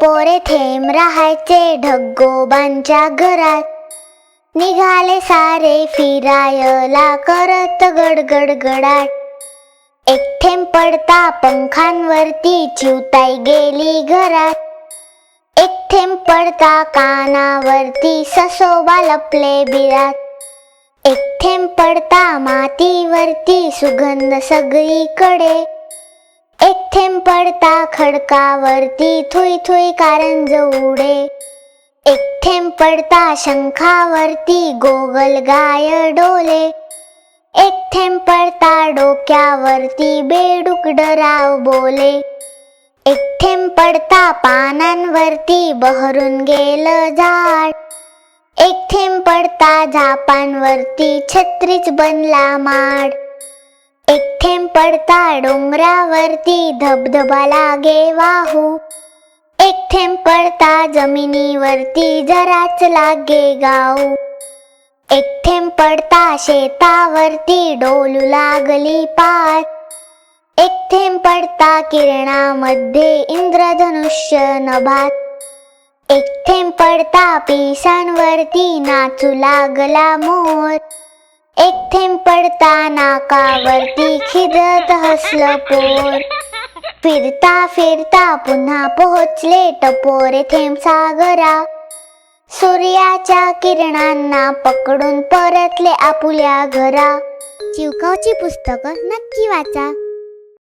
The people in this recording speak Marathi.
टपोरे थेंब राहायचे ढगोबांच्या घरात. निघाले सारे फिरायला करत गडगड गडाट. एक थेंब पडता पंखांवरती चिवताई गेली घरात. एक थेंब पडता कानावरती ससोबा लपले बिरात. एक थेंब पडता मातीवरती सुगंध सगळीकडे. एक थेंब पडता खडकावरती थुई थुई कारंज उडे. एक थेंब पडता शंखावरती गोगल गाय डोले. एक थेंब पडता डोक्यावरती बेडूक डराव बोले. एक थेंब पडता पानांवरती बहरून गेलं झाड. एक थेंब पडता झापांवरती छत्रीच बनला माड. एक थेंब पडता डोंगरावरती धबधबा लागे वाहू. एक थेंब पडता जमिनीवरती जराच लागे गाऊ. एक थेंब पडता शेतावरती डोलू लागली पात. एक थेंब पडता किरणामध्ये इंद्रधनुष्य नभात. एक थेंब पडता पिसांवरती नाचू लागला मोर. एक थेंब पडता नाकावरती खिदत हसलं पोर. फिरता फिरता पुन्हा पोहोचले टपोरे थेंब सागरा. सूर्याच्या किरणांना पकडून परतले आपुल्या घरा. चिवकावची पुस्तकं नक्की वाचा.